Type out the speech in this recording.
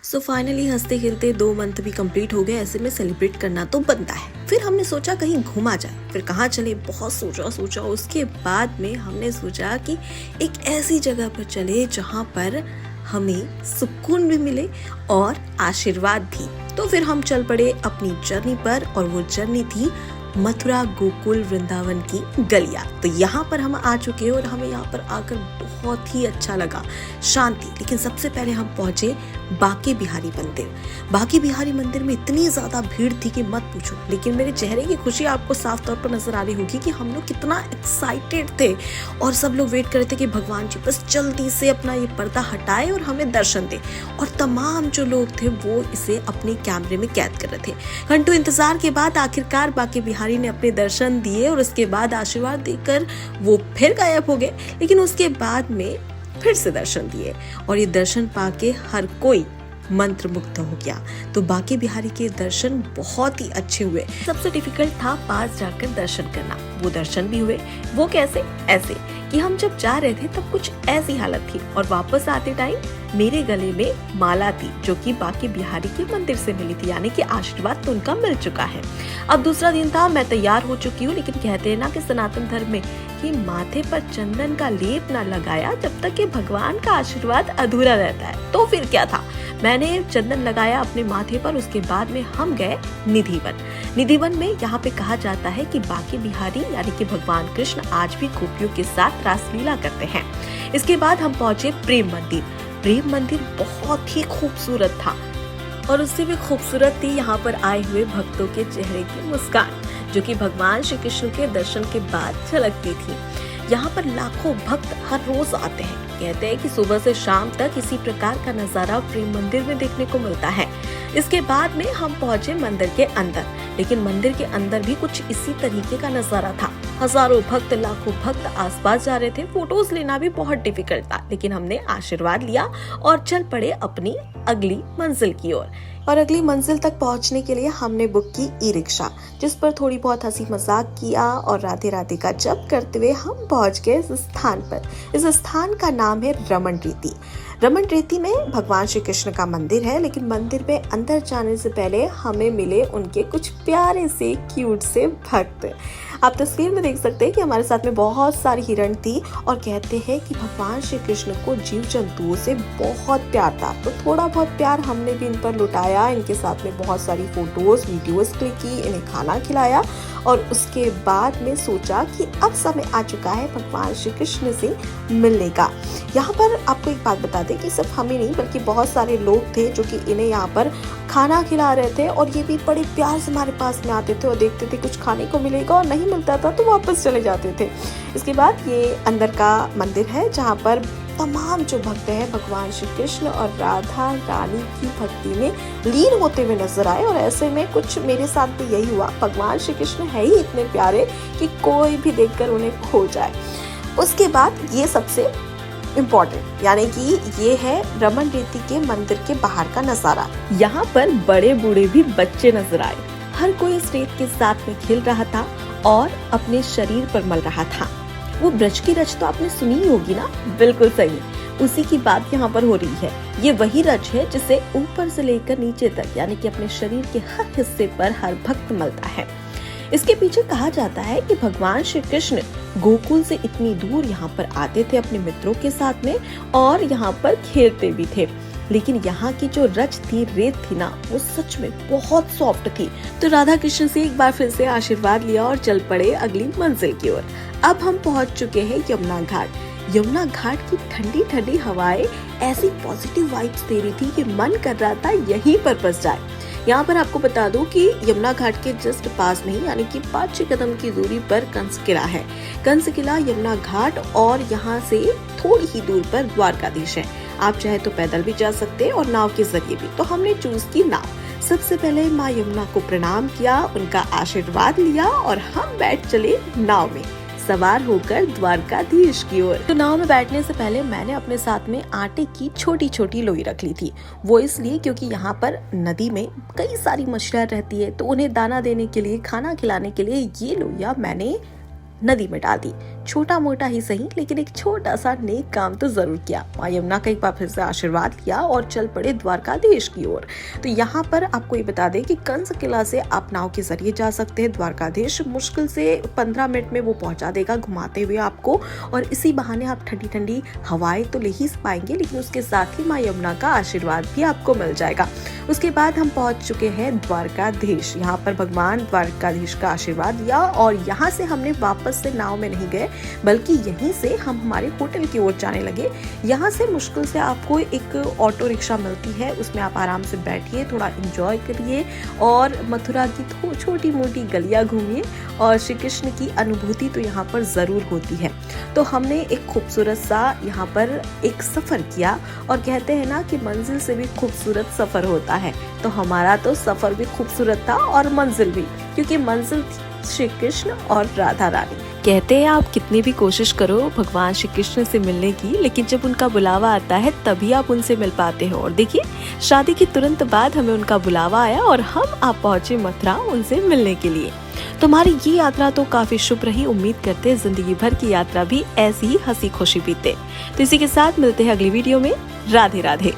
So finally हंसते खेलते 2 month भी कंप्लीट हो गए। ऐसे में सेलिब्रेट करना तो बनता है। फिर हमने सोचा कहीं घूमा जाए। फिर कहाँ चले, बहुत सोचा। उसके बाद में हमने सोचा कि एक ऐसी जगह पर चले जहाँ पर हमें सुकून भी मिले और आशीर्वाद भी। तो फिर हम चल पड़े अपनी जर्नी पर, और वो जर्नी थी मथुरा, गोकुल, वृंदावन की गलियां। तो यहाँ पर हम आ चुके हैं और हमें यहाँ पर आकर बहुत ही अच्छा लगा, शांति। लेकिन सबसे पहले हम पहुंचे बांके बिहारी मंदिर। बांके बिहारी मंदिर में इतनी ज्यादा भीड़ थी कि मत पूछो। लेकिन मेरे चेहरे की खुशी आपको साफ तौर पर नजर आ रही होगी कि हम लोग कितना एक्साइटेड थे, और सब लोग वेट कर रहे थे कि भगवान जी बस जल्दी से अपना ये पर्दा हटाए और हमें दर्शन दे। और तमाम जो लोग थे वो इसे अपने कैमरे में कैद कर रहे थे। घंटों इंतजार के बाद आखिरकार बांके बिहारी ने अपने दर्शन दिए, और उसके बाद आशीर्वाद देकर वो फिर गायब हो गए। लेकिन उसके बाद में फिर से दर्शन दिए, और ये दर्शन पाके हर कोई मंत्र मुग्ध हो गया। तो बांके बिहारी के दर्शन बहुत ही अच्छे हुए। सबसे डिफिकल्ट था पास जाकर दर्शन करना। वो दर्शन भी हुए। वो कैसे? ऐसे कि हम जब जा रहे थे तब कुछ ऐसी हालत थी, और वापस आते टाइम मेरे गले में माला थी जो कि बांके बिहारी के मंदिर से मिली थी, यानी कि आशीर्वाद तो उनका मिल चुका है। अब दूसरा दिन था, मैं तैयार हो चुकी हूँ, लेकिन कहते हैं ना कि सनातन धर्म में कि माथे पर चंदन का लेप ना लगाया जब तक कि भगवान का आशीर्वाद अधूरा रहता है। तो फिर क्या था, मैंने चंदन लगाया अपने माथे पर। उसके बाद में हम गए निधिवन। निधिवन में यहाँ पे कहा जाता है कि बांके बिहारी यानी कि भगवान कृष्ण आज भी गोपियों के साथ रासलीला करते हैं। इसके बाद हम पहुंचे प्रेम मंदिर। प्रेम मंदिर बहुत ही खूबसूरत था, और उससे भी खूबसूरत थी यहाँ पर आए हुए भक्तों के चेहरे की मुस्कान, जो कि भगवान श्री कृष्ण के दर्शन के बाद झलकती थी। यहाँ पर लाखों भक्त हर रोज आते हैं। कहते हैं कि सुबह से शाम तक इसी प्रकार का नजारा प्रेम मंदिर में देखने को मिलता है। इसके बाद में हम पहुंचे मंदिर के अंदर, लेकिन मंदिर के अंदर भी कुछ इसी तरीके का नजारा था। हजारों भक्त, लाखों भक्त आसपास जा रहे थे। फोटोज लेना भी बहुत डिफिकल्ट था, लेकिन हमने आशीर्वाद लिया और चल पड़े अपनी अगली मंजिल की ओर। और अगली मंजिल तक पहुंचने के लिए हमने बुक की ई रिक्शा, जिस पर थोड़ी बहुत हंसी मजाक किया, और राधे राधे का जप करते हुए हम पहुंच गए इस स्थान पर। इस स्थान का नाम है रमन रेती। रमन रेती में भगवान श्री कृष्ण का मंदिर है, लेकिन मंदिर में अंदर जाने से पहले हमें मिले उनके कुछ प्यारे से क्यूट से भक्त। आप तस्वीर में देख सकते हैं कि हमारे साथ में बहुत सारी हिरण थी, और कहते हैं कि भगवान श्री कृष्ण को जीव जंतुओं से बहुत प्यार था। तो थोड़ा बहुत प्यार हमने भी इन पर लुटाया। इनके साथ में बहुत सारी फोटोज, वीडियोस क्लिक की, इन्हें खाना खिलाया, और उसके बाद में सोचा कि अब समय आ चुका है भगवान श्री कृष्ण से मिलने का। यहाँ पर आपको एक बात बता दें कि सिर्फ हमें नहीं बल्कि बहुत सारे लोग थे जो कि इन्हें यहाँ पर खाना खिला रहे थे, और ये भी बड़े प्यार से हमारे पास में आते थे और देखते थे कुछ खाने को मिलेगा, और नहीं मिलता था तो वापस चले जाते थे। इसके बाद ये अंदर का मंदिर है जहाँ पर तमाम जो भक्त हैं भगवान श्री कृष्ण और राधा रानी की भक्ति में लीन होते हुए नजर आए। और ऐसे में कुछ मेरे साथ भी यही हुआ। भगवान श्री कृष्ण है ही इतने प्यारे कि कोई भी देखकर उन्हें खो जाए। उसके बाद ये सबसे इम्पोर्टेंट, यानी कि ये है रमन रेती के मंदिर के बाहर का नजारा। यहाँ पर बड़े बूढ़े भी बच्चे नजर आए। हर कोई इस रेत के साथ में खेल रहा था और अपने शरीर पर मल रहा था। वो ब्रज की रच तो आपने सुनी ही होगी ना? बिल्कुल सही, उसी की बात यहाँ पर हो रही है। ये वही रच है जिसे ऊपर से लेकर नीचे तक, यानी कि अपने शरीर के हर हिस्से पर हर भक्त मलता है। इसके पीछे कहा जाता है कि भगवान श्री कृष्ण गोकुल से इतनी दूर यहाँ पर आते थे अपने मित्रों के साथ में, और यहाँ पर खेलते भी थे। लेकिन यहाँ की जो रच थी, रेत थी ना, वो सच में बहुत सॉफ्ट थी। तो राधा कृष्ण से एक बार फिर से आशीर्वाद लिया और चल पड़े अगली मंजिल की ओर। अब हम पहुँच चुके हैं यमुना घाट। यमुना घाट की ठंडी ठंडी हवाएं ऐसी पॉजिटिव वाइब्स दे रही थी कि मन कर रहा था यहीं पर बस जाए। यहाँ पर आपको बता दूं कि यमुना घाट के जस्ट पास में ही, यानी कि 5-6 कदम की दूरी पर कंस किला है। कंस किला, यमुना घाट, और यहाँ से थोड़ी ही दूर पर द्वारकाधीश है। आप चाहे तो पैदल भी जा सकते हैं और नाव के जरिए भी। तो हमने चूज की नाव। सबसे पहले माँ यमुना को प्रणाम किया, उनका आशीर्वाद लिया, और हम बैठ चले नाव में सवार होकर द्वारकाधीश की ओर। तो नाव में बैठने से पहले मैंने अपने साथ में आटे की छोटी छोटी लोई रख ली थी। वो इसलिए क्योंकि यहाँ पर नदी में कई सारी मछलियाँ रहती है, तो उन्हें दाना देने के लिए, खाना खिलाने के लिए ये लोइयाँ मैंने नदी में डाल दी। छोटा मोटा ही सही लेकिन एक छोटा सा नेक काम तो जरूर किया। माँ यमुना का एक बार फिर से आशीर्वाद लिया और चल पड़े द्वारकाधीश की ओर। तो यहाँ पर आपको ये बता दें कि कंस किला से आप नाव के जरिए जा सकते हैं द्वारकाधीश। मुश्किल से 15 मिनट में वो पहुंचा देगा घुमाते हुए आपको, और इसी बहाने आप ठंडी ठंडी हवाएं तो ले ही पाएंगे, लेकिन उसके साथ ही माँ यमुना का आशीर्वाद भी आपको मिल जाएगा। उसके बाद हम पहुंच चुके हैं द्वारकाधीश। यहाँ पर भगवान द्वारकाधीश का आशीर्वाद लिया और यहाँ से हमने वापस से नाव में नहीं गए, बल्कि यहीं से हम हमारे होटल की ओर जाने लगे। यहाँ से मुश्किल से आपको एक ऑटो रिक्शा मिलती है, उसमें आप आराम से बैठिए, थोड़ा एंजॉय करिए और मथुरा की छोटी मोटी गलियां घूमिए, और श्री कृष्ण की अनुभूति तो यहाँ पर जरूर होती है। तो हमने एक खूबसूरत सा यहाँ पर एक सफर किया, और कहते हैं ना कि मंजिल से भी खूबसूरत सफर होता है। तो हमारा तो सफर भी खूबसूरत था और मंजिल भी, क्योंकि मंजिल थी श्री कृष्ण और राधा रानी। कहते हैं आप कितनी भी कोशिश करो भगवान श्री कृष्ण से मिलने की, लेकिन जब उनका बुलावा आता है तभी आप उनसे मिल पाते हो। और देखिए, शादी के तुरंत बाद हमें उनका बुलावा आया और हम आप पहुंचे मथुरा उनसे मिलने के लिए। तुम्हारी ये यात्रा तो काफी शुभ रही। उम्मीद करते हैं जिंदगी भर की यात्रा भी ऐसी ही हंसी खुशी बीते। तो इसी के साथ मिलते हैं अगली वीडियो में। राधे राधे।